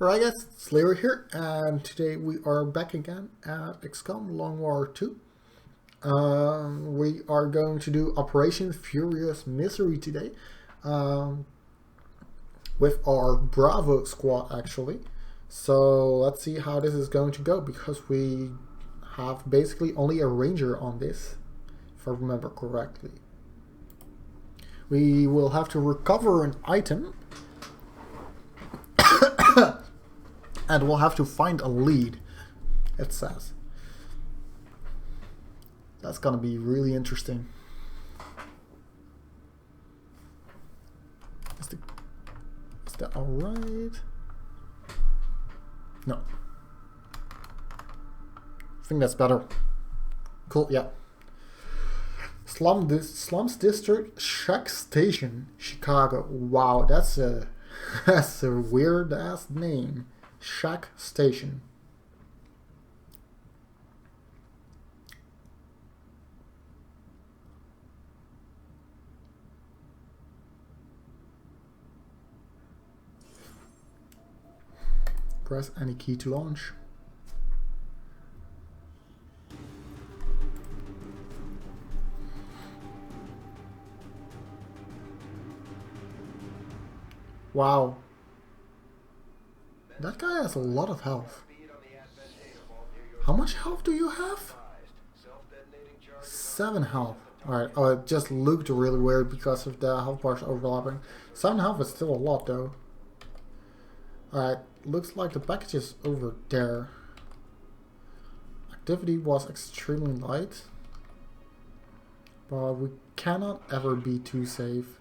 Alright guys, Slayer here, and today we are back again at Xcom Long War 2. We are going to do Operation Furious Misery today, with our Bravo squad actually. So let's see how this is going to go, because we have basically only a ranger on this, if I remember correctly. We will have to recover an item, and we'll have to find a lead, it says. That's gonna be really interesting. Is that alright? No. I think that's better. Cool, yeah. Slums District, Shack Station, Chicago. Wow, that's a that's a weird ass name. Shack Station. Press any key to launch. Wow. That guy has a lot of health. How much health do you have? 7 health. Alright, oh, it just looked really weird because of the health bars overlapping. 7 health is still a lot though. Alright, looks like the package is over there. Activity was extremely light, but we cannot ever be too safe.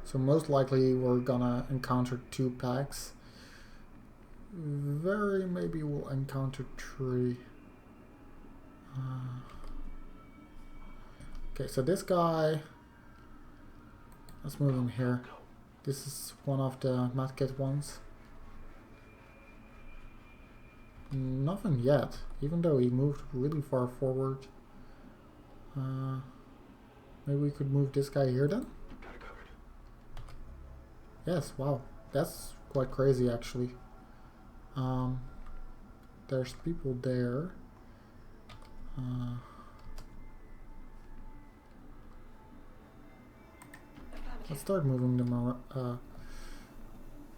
So most likely we're gonna encounter 2 packs. Maybe we'll encounter 3. Okay, so this guy, let's move him here. This is one of the medkit ones. Nothing yet, even though he moved really far forward. Maybe we could move this guy here then? Yes, wow, that's quite crazy actually. There's people there. Let's start moving them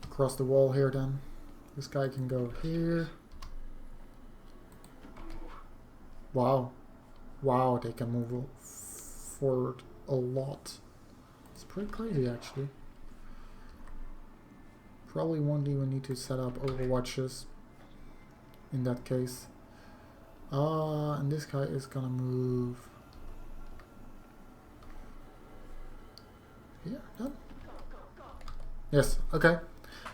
across the wall here then. This guy can go here. Wow. Wow, they can move forward a lot. It's pretty crazy actually. Probably won't even need to set up overwatches in that case. And this guy is gonna move here, done? Yes, okay.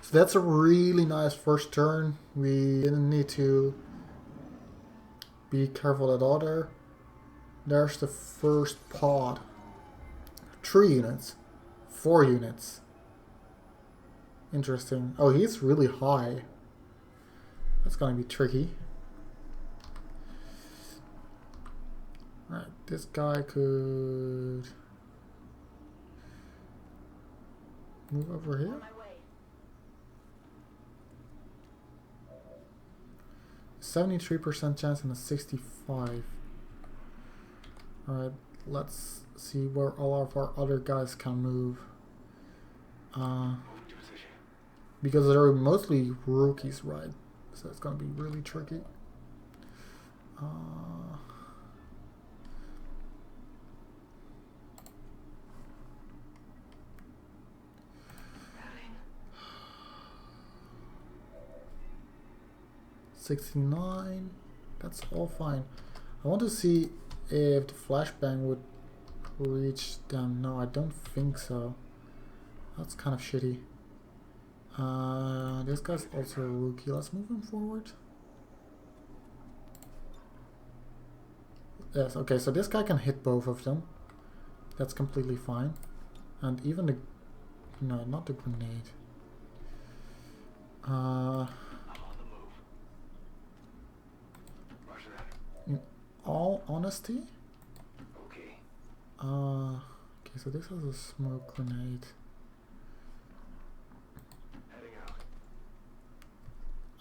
So that's a really nice first turn. We didn't need to be careful at all there. There's the first pod. 3 units. 4 units. Interesting. Oh, he's really high. That's gonna be tricky. Alright, this guy could move over here. 73% chance and a 65. Alright, let's see where all of our other guys can move. Because they're mostly rookies, right? So it's gonna be really tricky. $69. That's all fine. I want to see if the flashbang would reach them. No, I don't think so. That's kind of shitty. This guy's also a rookie. Let's move him forward. Yes, okay, so this guy can hit both of them. That's completely fine. And even the... no, not the grenade. In all honesty? Okay, so this has a smoke grenade.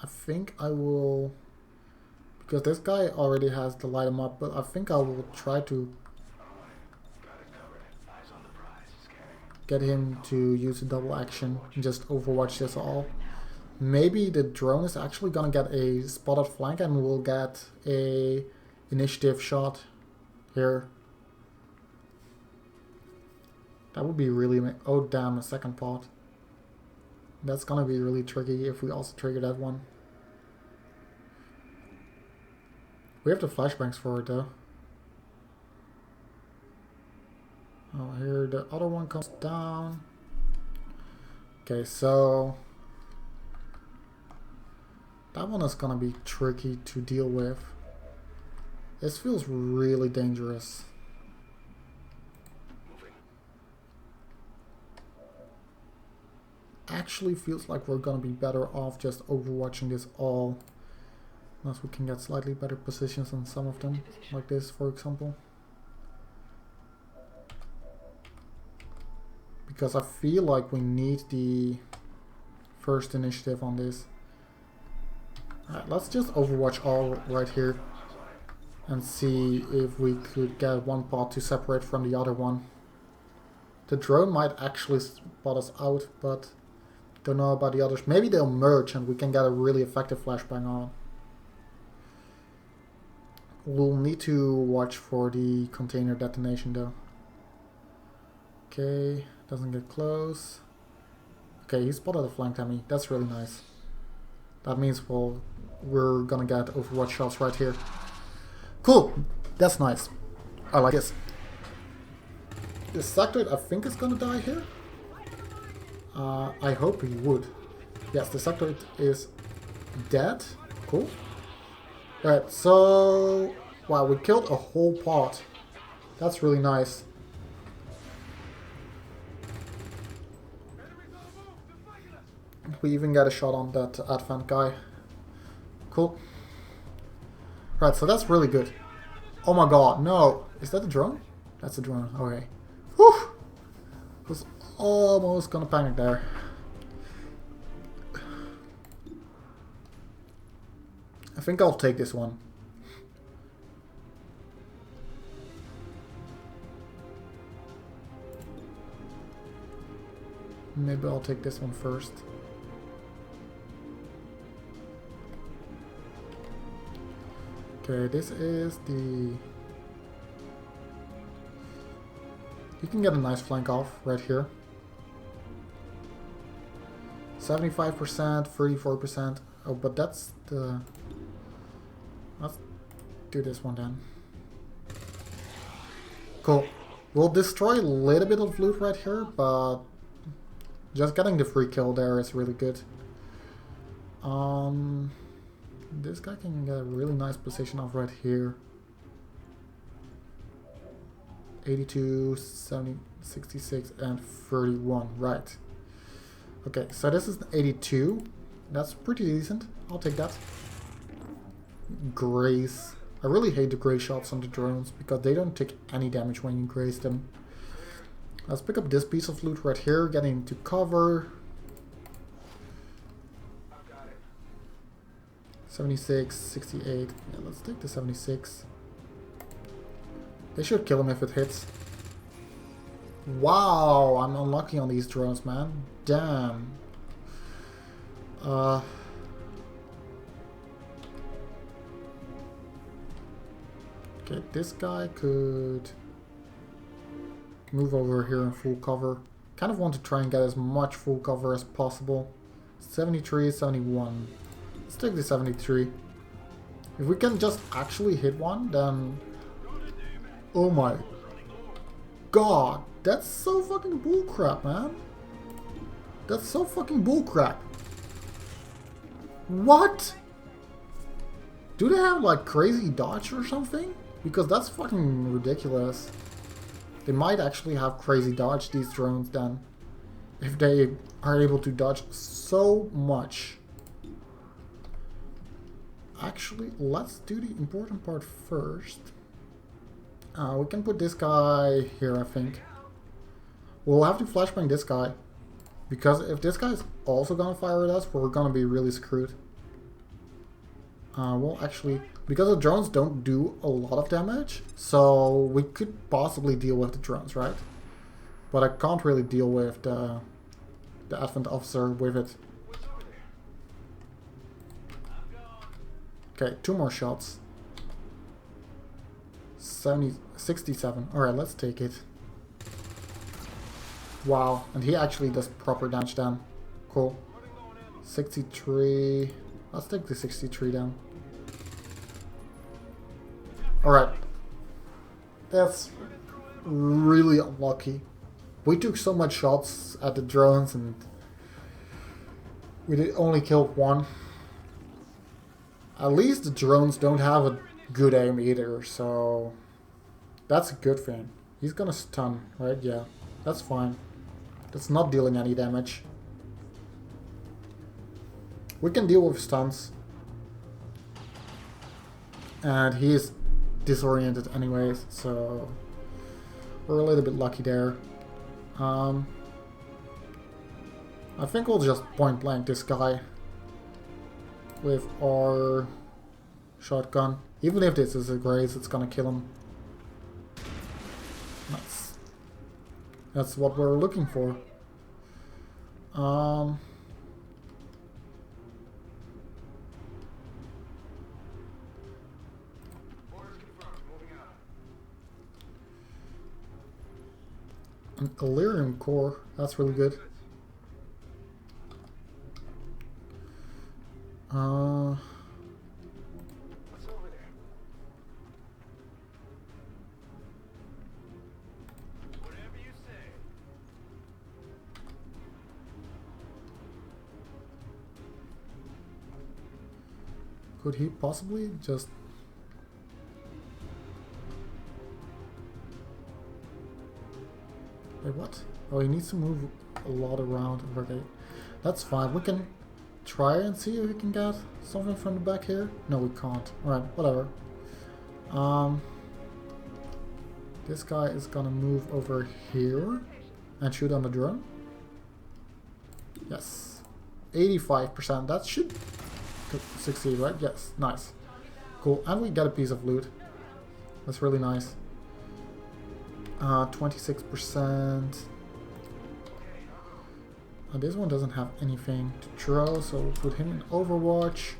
I think I will, because this guy already has to light him up, but I think I will try to get him to use a double action and just overwatch this all. Maybe the drone is actually gonna get a spotted flank and we'll get a initiative shot here. That would be really... Oh damn, a second pot. That's gonna be really tricky if we also trigger that one. We have the flashbangs for it though. Oh, here the other one comes down. Okay, so that one is gonna be tricky to deal with. This feels really dangerous. Actually feels like we're gonna be better off just overwatching this all. Unless we can get slightly better positions on some of them, like this for example. Because I feel like we need the first initiative on this. Alright, let's just overwatch all right here and see if we could get one pot to separate from the other one. The drone might actually spot us out, but don't know about the others. Maybe they'll merge and we can get a really effective flashbang on. We'll need to watch for the container detonation though. Okay, doesn't get close. Okay, he spotted a flank at me. That's really nice. That means we're gonna get overwatch shots right here. Cool, that's nice. I like this. The sectoid I think is gonna die here. I hope he would. Yes, the sectoid is dead. Cool. Alright, so... Wow, we killed a whole pot. That's really nice. We even got a shot on that Advent guy. Cool. Right, so that's really good. Oh my god, no. Is that a drone? That's a drone, okay. Whew! Was almost gonna panic there. I think I'll take this one. Maybe I'll take this one first. Okay, this is the... You can get a nice flank off right here. 75%, 34%. Oh, but that's the... Let's do this one then. Cool. We'll destroy a little bit of loot right here, but just getting the free kill there is really good. This guy can get a really nice position off right here. 82, 70, 66, and 31. Right. Okay, so this is 82. That's pretty decent. I'll take that. Graze. I really hate the graze shots on the drones because they don't take any damage when you graze them. Let's pick up this piece of loot right here, getting into cover. 76, 68. Yeah, let's take the 76. They should kill him if it hits. Wow, I'm unlucky on these drones, man. Damn. Okay, this guy could move over here in full cover. Kind of want to try and get as much full cover as possible. 73, 71. Let's take the 73. If we can just actually hit one, then... Oh my god, that's so fucking bullcrap, man. That's so fucking bullcrap. What? Do they have like crazy dodge or something? Because that's fucking ridiculous. They might actually have crazy dodge, these drones, then. If they are able to dodge so much. Actually, let's do the important part first. We can put this guy here, I think. We'll have to flashbang this guy. Because if this guy's also gonna fire at us, we're gonna be really screwed. Well, actually, because the drones don't do a lot of damage, so we could possibly deal with the drones, right? But I can't really deal with the Advent Officer with it. Okay, 2 more shots. 67. Alright, let's take it. Wow, and he actually does proper damage then. Cool. 63. Let's take the 63 down. Alright. That's really unlucky. We took so much shots at the drones and we only killed 1. At least the drones don't have a good aim either, so that's a good thing. He's gonna stun, right? Yeah, that's fine. That's not dealing any damage. We can deal with stuns. And he is disoriented anyways, so we're a little bit lucky there. I think we'll just point blank this guy with our shotgun. Even if this is a graze, it's gonna kill him. Nice. That's what we're looking for. An Illyrium core, that's really good. Could he possibly just... Wait, what? Oh, he needs to move a lot around. Okay, that's fine. We can try and see if we can get something from the back here. No, we can't. Alright, whatever. This guy is gonna move over here and shoot on the drone. Yes. 85%. That should succeed, right? Yes. Nice. Cool. And we get a piece of loot. That's really nice. 26%. This one doesn't have anything to throw, so we'll put him in Overwatch.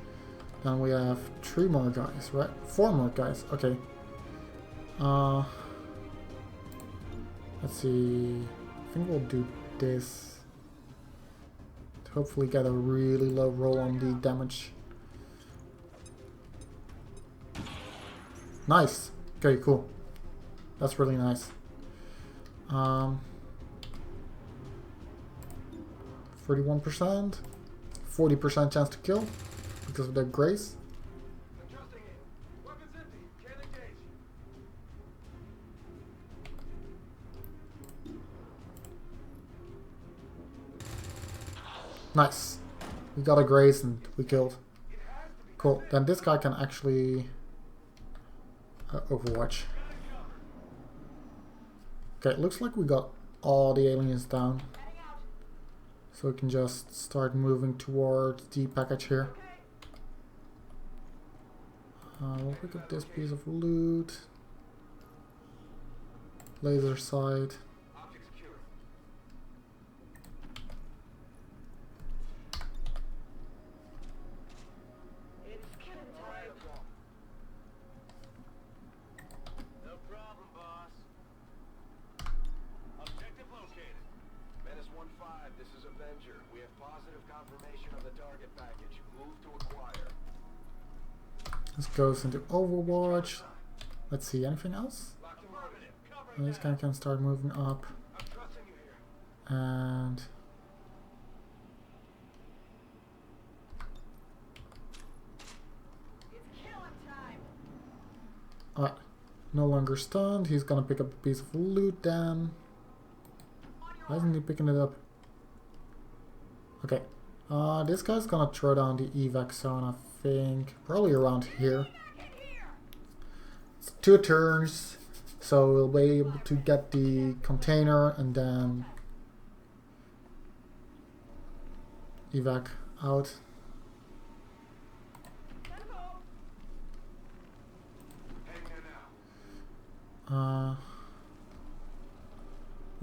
Then we have 3 more guys, right? 4 more guys. Okay. Let's see. I think we'll do this to hopefully get a really low roll on the damage. Nice. Okay, cool. That's really nice. 31%, 40% chance to kill because of their grace. Nice. We got a grace and we killed. Cool. Then this guy can actually Overwatch. Okay, it looks like we got all the aliens down. So we can just start moving towards the package here. We'll pick up this piece of loot. Laser sight. This goes into Overwatch. Let's see, anything else? And this guy can start moving up. And alright, no longer stunned. He's gonna pick up a piece of loot then. Why isn't he picking it up? Okay. This guy's gonna throw down the evac zone, I think. Probably around here. It's 2 turns, so we'll be able to get the container and then evac out. We'll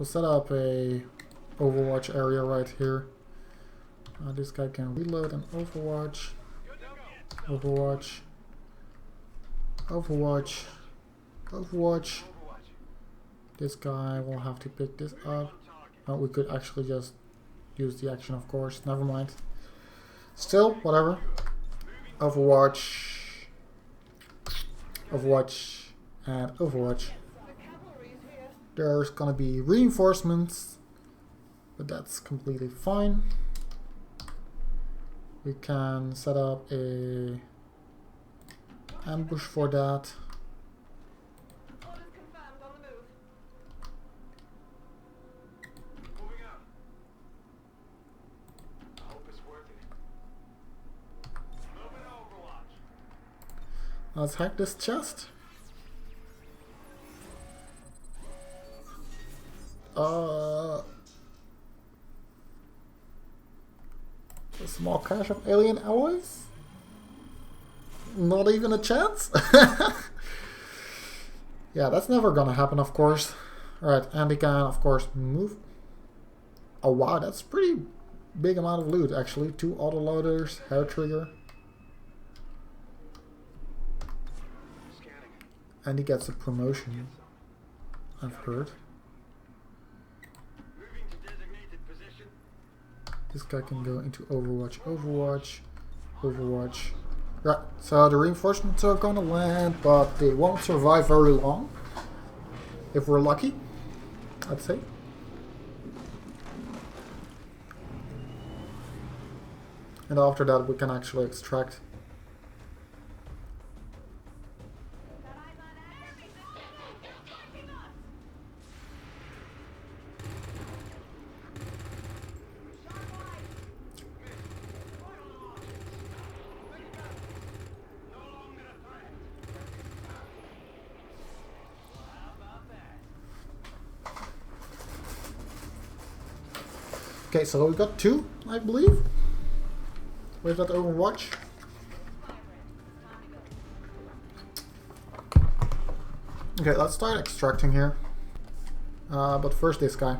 set up a Overwatch area right here. This guy can reload an Overwatch. Overwatch. Overwatch. Overwatch. This guy will have to pick this up. Oh, we could actually just use the action, of course. Never mind. Still, whatever. Overwatch. Overwatch. And Overwatch. There's gonna be reinforcements, but that's completely fine. We can set up a ambush for that. Let's hack this chest. A small cache of alien alloys? Not even a chance? Yeah, that's never gonna happen, of course. Alright, and we can, of course, move. Oh wow, that's pretty big amount of loot, actually. 2 autoloaders, hair trigger. And he gets a promotion, I've heard. This guy can go into Overwatch, Overwatch, Overwatch. Right, so the reinforcements are gonna land, but they won't survive very long. If we're lucky, I'd say. And after that we can actually extract. Okay, so we got 2, I believe, with that Overwatch. Okay, let's start extracting here. But first this guy.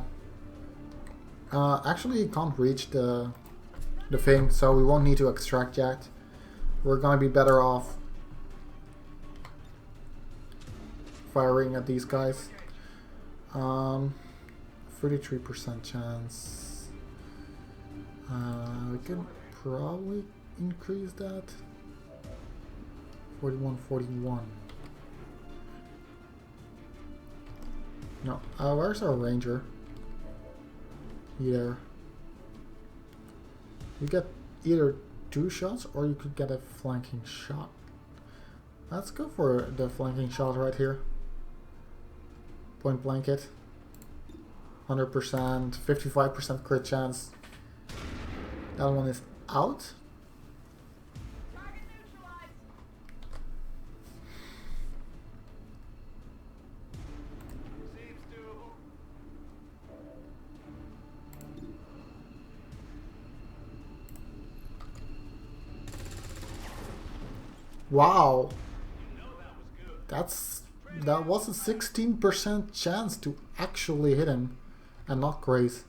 Actually, he can't reach the thing, so we won't need to extract yet. We're gonna be better off firing at these guys. 33% chance. We can probably increase that. 41. No, where's our ranger? Here. You get either 2 shots or you could get a flanking shot. Let's go for the flanking shot right here. Point blank it. 100%, 55% crit chance. That one is out. Wow. That was a 16% chance to actually hit him and not graze.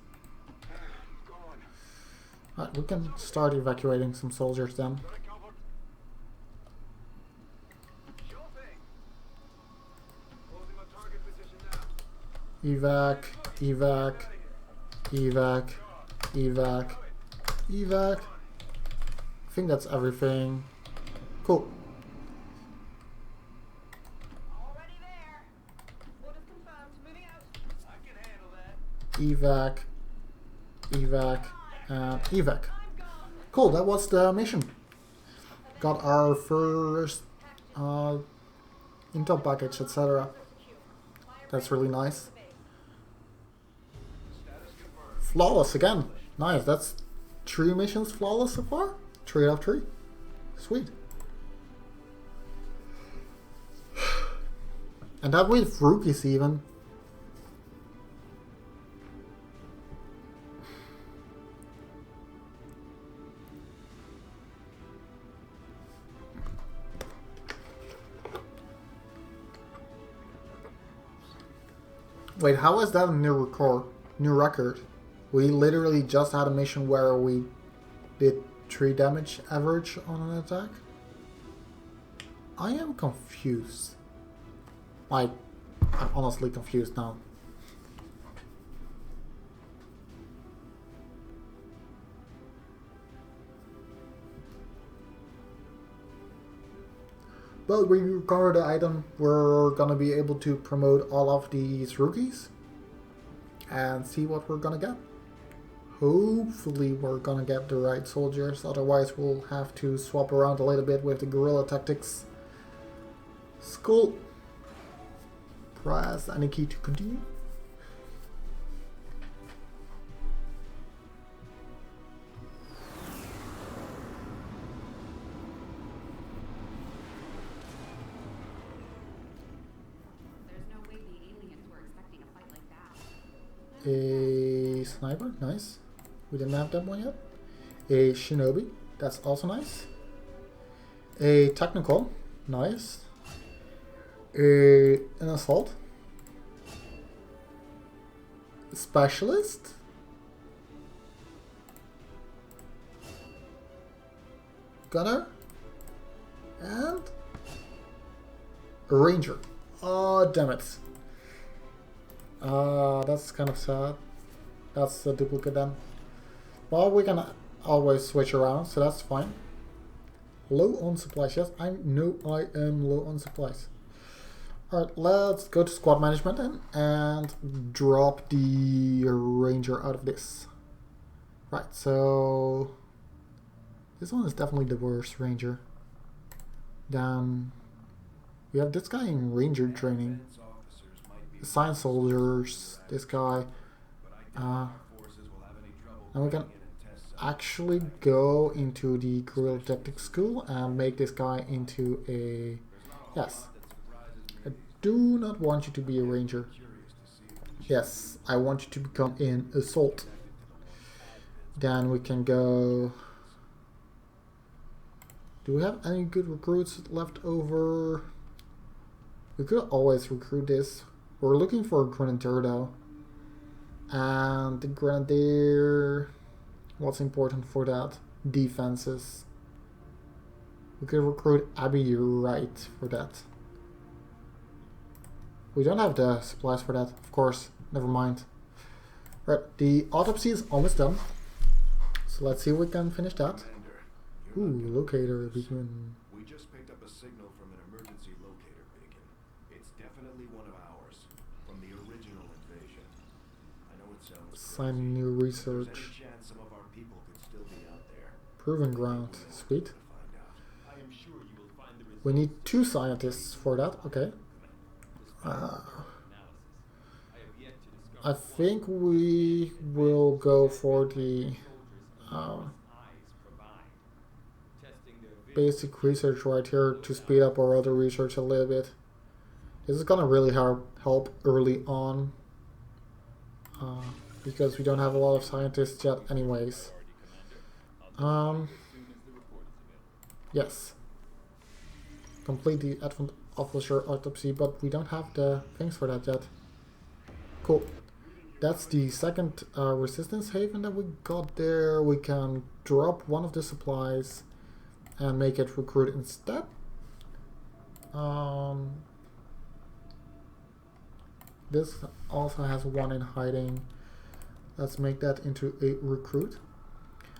Right, we can start evacuating some soldiers then. Evac, evac, evac, evac, evac. I think that's everything. Cool. Evac, evac, and evac. Cool, that was the mission. Got our first intel package, etc. That's really nice. Flawless again. Nice, that's 3 missions flawless so far. 3 out of 3. Sweet. And that with rookies even. Wait, how is that a new record? We literally just had a mission where we did 3 damage average on an attack. I am confused. Like, I'm honestly confused now. But we recovered the item. We're gonna be able to promote all of these rookies and see what we're gonna get. Hopefully we're gonna get the right soldiers, otherwise we'll have to swap around a little bit with the guerrilla tactics. Skull. Press any key to continue. A sniper, nice. We didn't have that one yet. A shinobi, that's also nice. A technical, nice. An assault. Specialist. Gunner. And a ranger. Oh, damn it. That's kind of sad. That's a duplicate then. Well, we can always switch around, so that's fine. Low on supplies, yes, I know I am low on supplies. Alright, let's go to squad management then and drop the ranger out of this. Right, so this one is definitely the worst ranger. Then we have this guy in ranger training. Science soldiers, this guy. And we can actually go into the guerrilla tactics school and make this guy into a... Yes. I do not want you to be a ranger. Yes, I want you to become an assault. Then we can go... Do we have any good recruits left over? We could always recruit this. We're looking for a grenadier though. And the grenadier... What's important for that? Defenses. We could recruit Abbey Wright for that. We don't have the supplies for that, of course. Never mind. Right, the autopsy is almost done. So let's see if we can finish that. Ooh, locator beacon. We just picked up a signal from an emergency locator beacon. It's definitely one of ours, from the original invasion. I know it sounds Sign new research. There's any chance some of our people could still be out there. Proving ground. Sweet. I am sure you will find the We need 2 scientists for that. Okay. I think we will go for the basic research right here to speed up our other research a little bit. This is gonna really help early on because we don't have a lot of scientists yet anyways. Yes. Complete the advent officer autopsy, but we don't have the things for that yet. Cool. That's the second resistance haven that we got there. We can drop one of the supplies and make it recruit instead. This also has one in hiding. Let's make that into a recruit.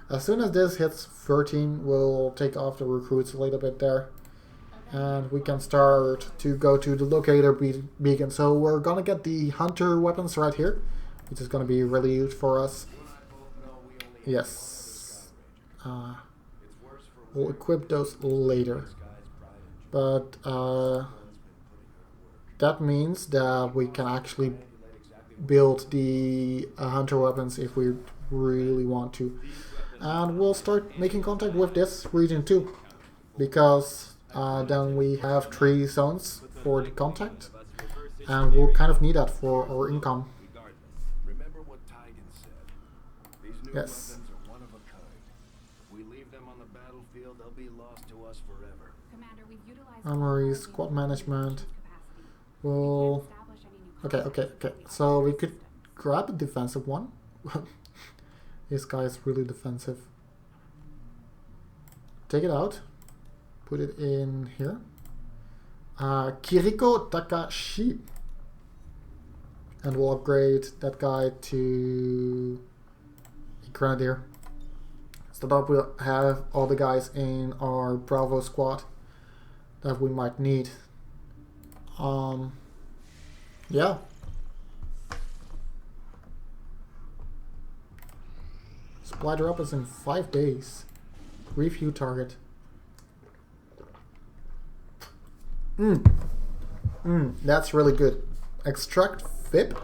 As soon as this hits 13, we'll take off the recruits a little bit there. And we can start to go to the locator beacon. So we're gonna get the hunter weapons right here, which is gonna be really useful for us. Yes. We'll equip those later. But that means that we can actually build the hunter weapons if we really want to. And we'll start making contact with this region too, because then we have 3 zones for the contact, and we'll kind of need that for our income. Yes. Armory, squad management. We'll Okay. So we could grab a defensive one. This guy is really defensive. Take it out. Put it in here. Kiriko Takashi. And we'll upgrade that guy to a Grenadier. So that we'll have all the guys in our Bravo squad that we might need. Yeah. Supply drop is in 5 days. Review target. That's really good. Extract FIP.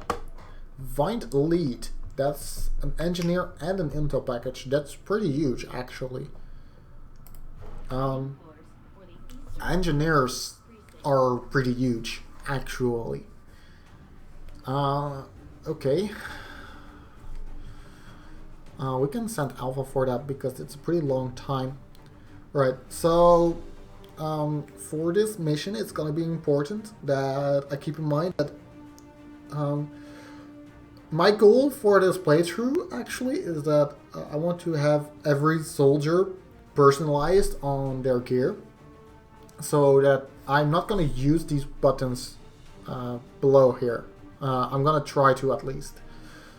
Find lead. That's an engineer and an intel package. That's pretty huge, actually. Engineers are pretty huge, actually. Okay. We can send Alpha for that because it's a pretty long time. Right, so for this mission, it's gonna be important that I keep in mind that my goal for this playthrough actually is that I want to have every soldier personalized on their gear, so that I'm not gonna use these buttons below here. I'm gonna try to at least.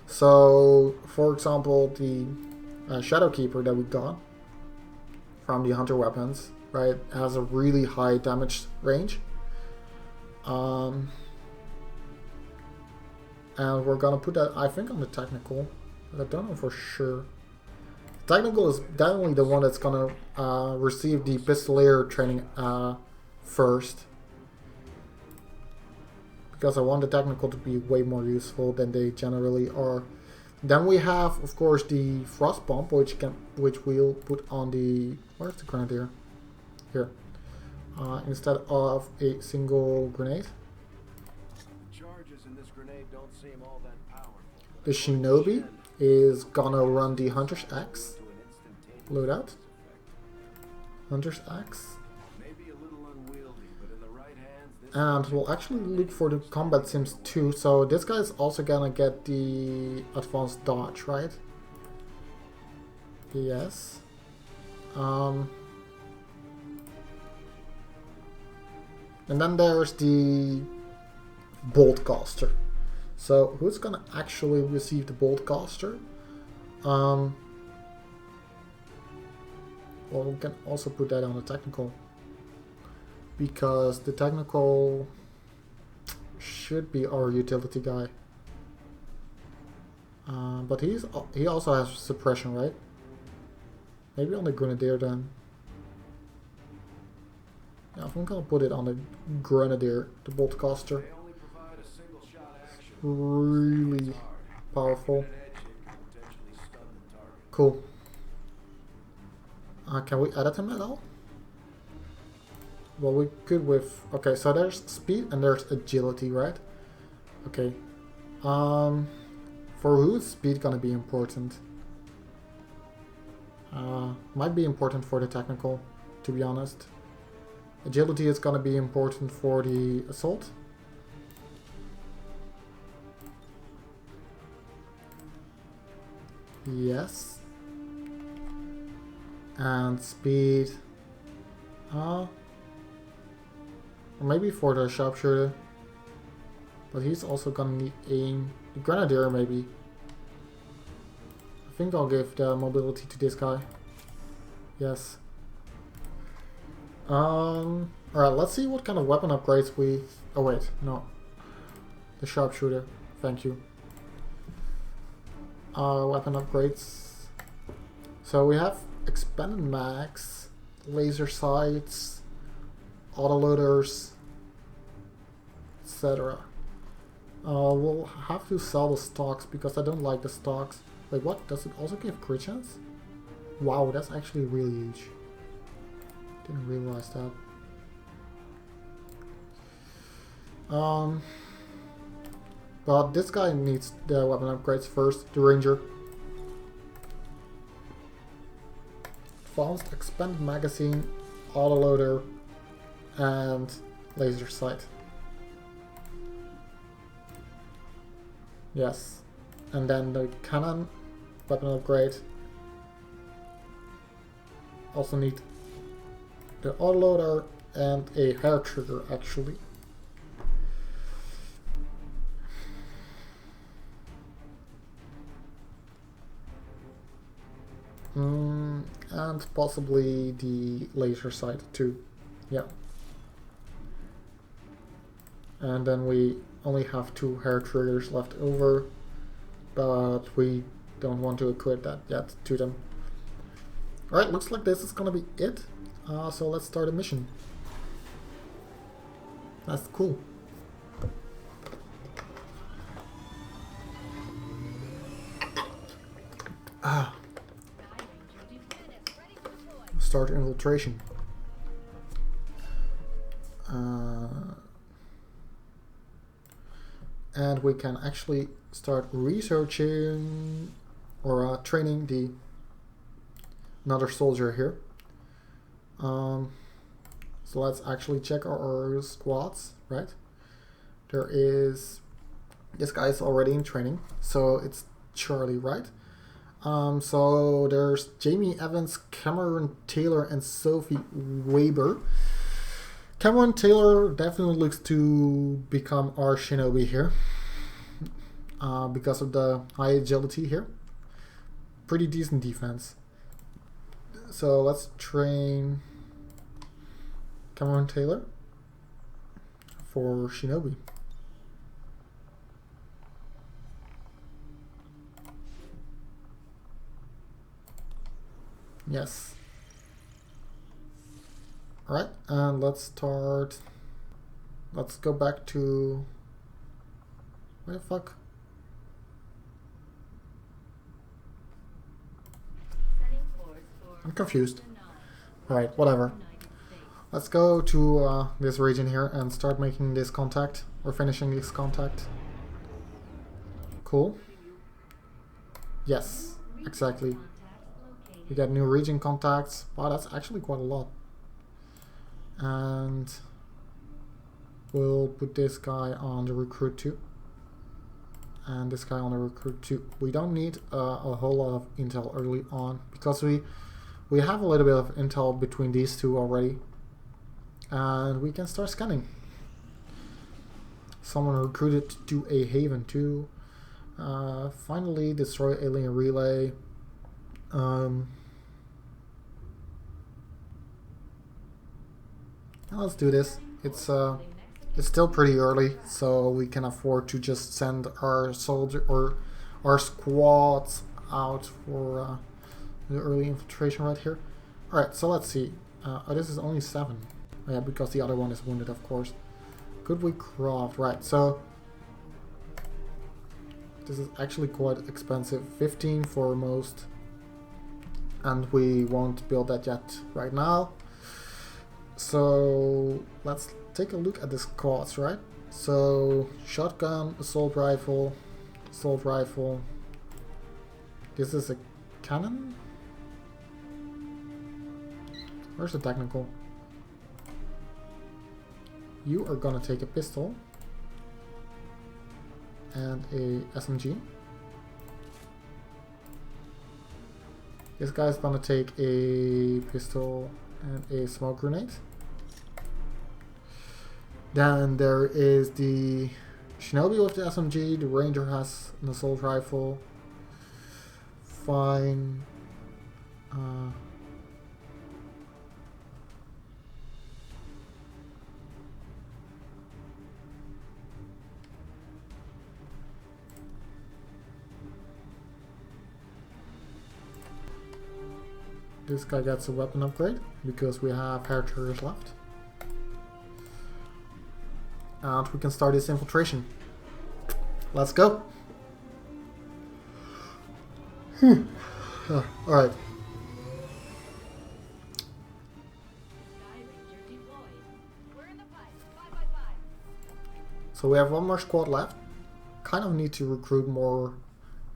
So, for example, the Shadowkeeper that we got from the Hunter weapons, right, has a really high damage range. And we're gonna put that, I think, on the technical, but I don't know for sure. Technical is definitely the one that's gonna receive the Pistolier training first. Because I want the technical to be way more useful than they generally are. Then we have, of course, the Frost Bomb, which we'll put on the, where's the Grenadier? Here. Instead of a single grenade. Charges in this grenade don't seem all that powerful. The Shinobi is gonna run the Hunter's Axe. Loadout. Hunter's Axe. And we'll actually look for the combat sims too. So this guy is also gonna get the advanced dodge, right? Yes. And then there's the Boltcaster. So who's gonna actually receive the Boltcaster? Well, we can also put that on the technical, because the technical should be our utility guy. But he also has suppression, right? Maybe on the Grenadier then. Yeah, I'm gonna put it on the Grenadier, the Boltcaster. Really powerful. Cool. Can we edit him at all? Well, we could with... Okay, so there's speed and there's agility, right? Okay. For who's speed gonna be important? Might be important for the technical, to be honest. Agility is gonna be important for the assault. Yes. And speed. Or maybe for the sharpshooter. But he's also gonna need aim. The Grenadier maybe. I think I'll give the mobility to this guy. Yes. Alright, let's see what kind of weapon upgrades we... Oh wait, no. The sharpshooter. Thank you. Weapon upgrades. So we have expanded mags, laser sights, autoloaders, etc. We'll have to sell the stocks because I don't like the stocks. Wait, what? Does it also give crit chance? Wow, that's actually really huge. Didn't realize that. But this guy needs the weapon upgrades first. The Ranger. Advanced expanded magazine, autoloader, and laser sight. Yes. And then the cannon, weapon upgrade. Also need the autoloader and a hair trigger actually. And possibly the laser sight too. Yeah. And then we only have 2 hair triggers left over, but we don't want to equip that yet to them. Alright, looks like this is gonna be it. So let's start a mission. That's cool. Start infiltration. And we can actually start researching or training another soldier here. So let's actually check our squads, right? There is this guy is already in training, so it's Charlie, right? So there's Jamie Evans, Cameron Taylor, and Sophie Weber. Cameron Taylor definitely looks to become our shinobi here because of the high agility here. Pretty decent defense. So let's train Cameron Taylor for shinobi. Yes. Alright, and let's start. Let's go back to. Where the fuck? I'm confused. Alright, whatever. Let's go to this region here and start making this contact, or finishing this contact. Cool. Yes, exactly. We got new region contacts. Wow, that's actually quite a lot. And we'll put this guy on the recruit 2. And this guy on the recruit 2. We don't need a whole lot of intel early on, because we have a little bit of intel between these two already. And we can start scanning. Someone recruited to a haven too. Finally, destroy alien relay. Let's do this. It's still pretty early, so we can afford to just send our soldier or our squads out for the early infiltration right here. All right, so let's see. Oh, this is only 7. Yeah, because the other one is wounded, of course. Could we craft? Right, so this is actually quite expensive. 15 for most, and we won't build that yet right now. So let's take a look at the squads, right? So shotgun, assault rifle. This is a cannon. Where's the technical? You are gonna take a pistol and a SMG. This guy's gonna take a pistol and a smoke grenade. Then there is the shinobi with the SMG. The ranger has an assault rifle. Fine. This guy gets a weapon upgrade because we have hair triggers left. And we can start this infiltration. Let's go. Alright. So we have one more squad left. Kind of need to recruit more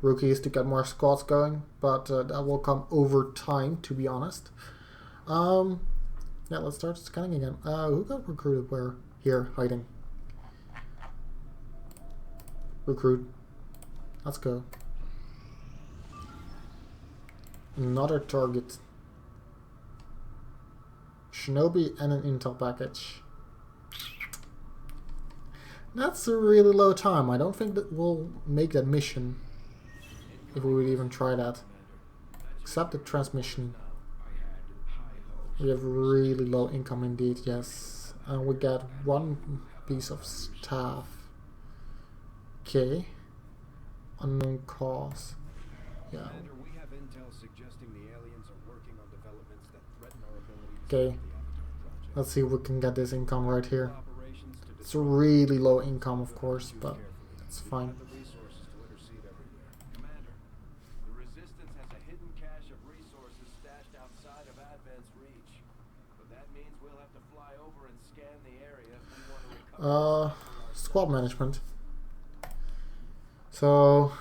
rookies to get more squads going, but that will come over time, to be honest. Yeah, let's start scanning again. Who got recruited where? Here, hiding. Recruit. Let's go. Another target. Shinobi and an intel package. That's a really low time. I don't think that we'll make that mission. If we would even try that. Except the transmission. We have really low income indeed, yes. And we get one piece of staff. Okay. Unknown cause. Yeah. Okay. Let's see if we can get this income right here. It's a really low income, of course, but it's fine. Squad management. So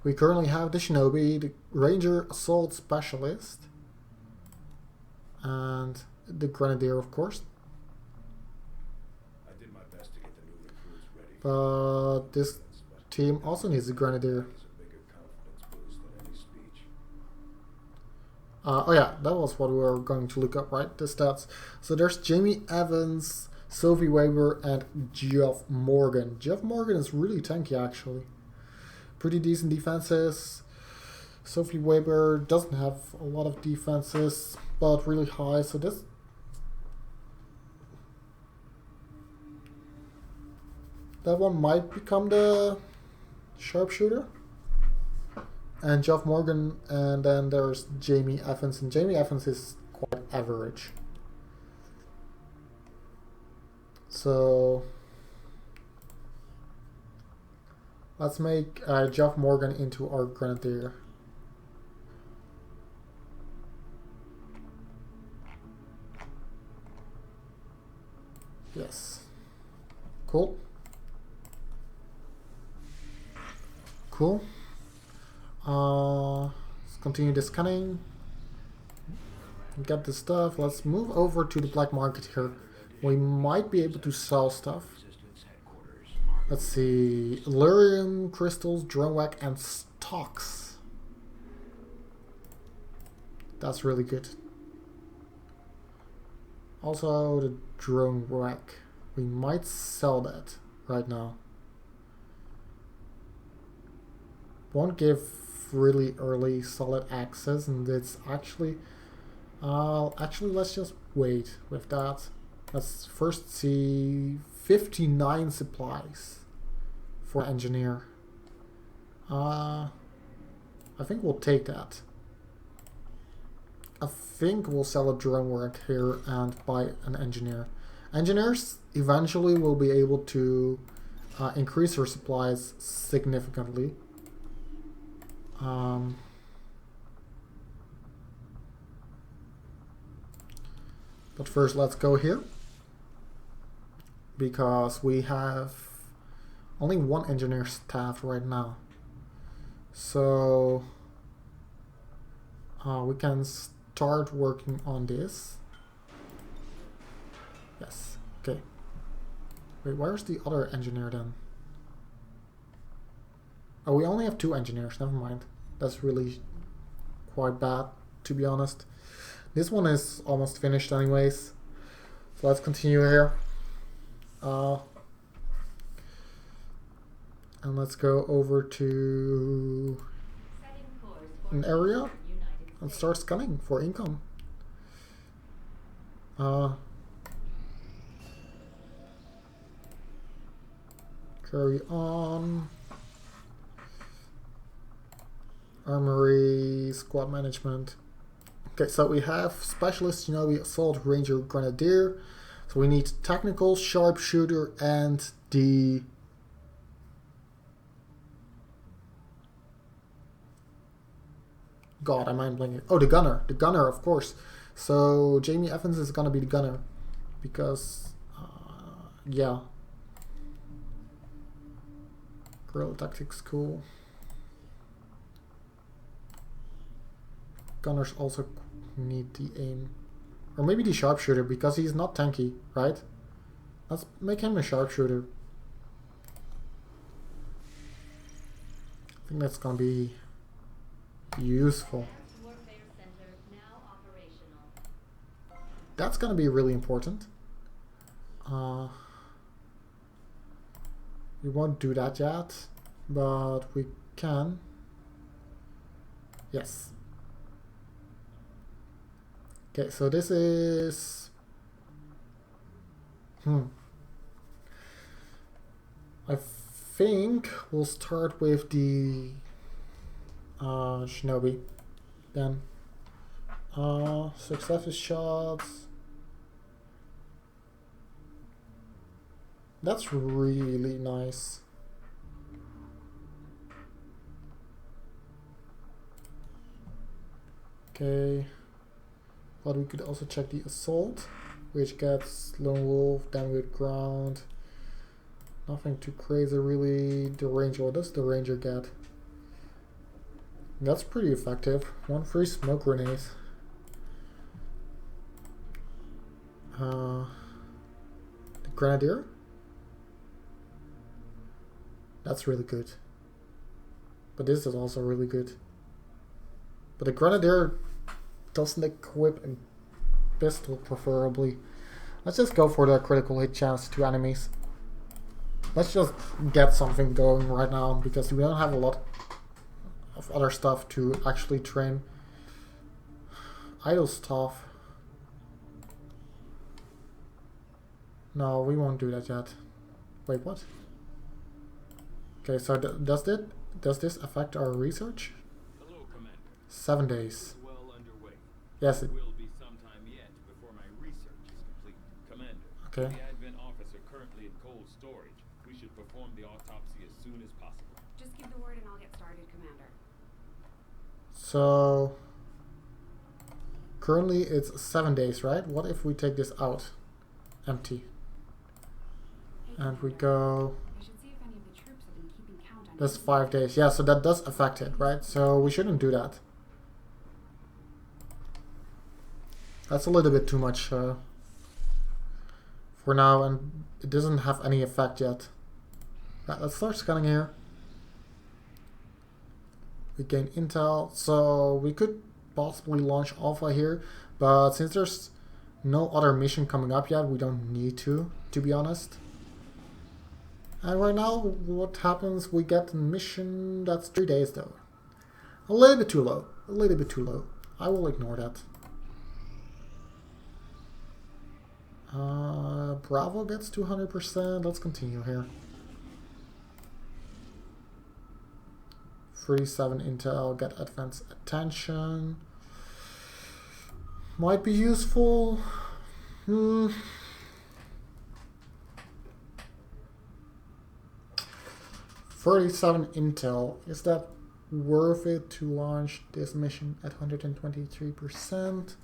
we currently have the Shinobi, the Ranger Assault Specialist, and the Grenadier, of course. I did my best to get the new recruits ready. But this team also needs a Grenadier. Oh yeah, that was what we were going to look up, right? The stats. So there's Jamie Evans, Sophie Weber, and Geoff Morgan. Geoff Morgan is really tanky, actually. Pretty decent defenses. Sophie Weber doesn't have a lot of defenses, but really high. So this... that one might become the sharpshooter. And Geoff Morgan, and then there's Jamie Evans, and Jamie Evans is quite average. So let's make Geoff Morgan into our Grenadier. Yes. Cool. Cool. Let's continue the scanning. Get the stuff. Let's move over to the black market here. We might be able to sell stuff. Let's see. Lyrium, crystals, drone whack, and stocks. That's really good. Also the drone whack. We might sell that right now. Won't give really early solid access, and it's actually let's just wait with that. Let's first see 59 supplies for engineer. I think we'll take that. I think we'll sell a drone work here and buy an engineer. Engineers eventually will be able to increase their supplies significantly. But first let's go here, because we have only one engineer staff right now, so we can start working on this. Yes, okay. Wait, where's the other engineer then? Oh, we only have 2 engineers, never mind. That's really quite bad, to be honest. This one is almost finished anyways. So let's continue here. And let's go over to an area and start scanning for income. Carry on. Armory, squad management. Okay, so we have specialist, Shinobi, assault, ranger, grenadier. So we need technical, sharpshooter, and the God, am I blanking? Oh, the gunner. The gunner, of course. So Jamie Evans is gonna be the gunner because yeah. Guerrilla tactics, cool. Gunners also need the aim. Or maybe the sharpshooter, because he's not tanky, right? Let's make him a sharpshooter. think that's gonna be useful. That's gonna be really important. We won't do that yet, but we can. Yes. Okay, so this is... I think we'll start with the Shinobi then. Successive shots. That's really nice. Okay, but we could also check the assault, which gets lone wolf, then with ground. Nothing too crazy really. The ranger, what does the ranger get? That's pretty effective. 1 free smoke grenade. The grenadier? That's really good. But this is also really good. But the grenadier doesn't equip a pistol preferably. Let's just go for the critical hit chance to enemies. Let's just get something going right now because we don't have a lot of other stuff to actually train. Idle stuff. No, we won't do that yet. Wait, what? Okay, so does this affect our research? Hello, Commander. 7 days. Well underway. Yes. It will be some time yet before my research is complete. Commander, Okay. the Advent officer currently in cold storage. We should perform the autopsy as soon as possible. Just give the word and I'll get started, Commander. So currently it's 7 days, right? What if we take this out? Empty. Hey, And we Commander, go... I should see if any of the troops have been keeping count on That's you. 5 days. Yeah, so that does affect it, right? So we shouldn't do that. That's a little bit too much for now, and it doesn't have any effect yet. Right, let's start scanning here. We gain intel, so we could possibly launch Alpha here, but since there's no other mission coming up yet, we don't need to be honest. And right now, what happens? We get a mission that's 3 days though. A little bit too low. A little bit too low. I will ignore that. Bravo gets 200%. Let's continue here. 37 intel, get advanced attention. Might be useful. 37 intel. Is that worth it to launch this mission at 123%?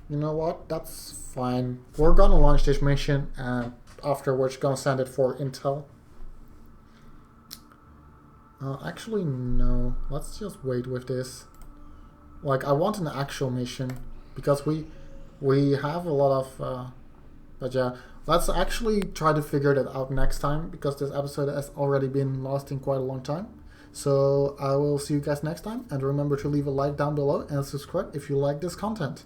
You know what? That's fine. We're gonna launch this mission and afterwards gonna send it for intel. Actually, no. Let's just wait with this. Like, I want an actual mission because we have a lot of. But yeah, let's actually try to figure that out next time because this episode has already been lasting quite a long time. So I will see you guys next time, and remember to leave a like down below and subscribe if you like this content.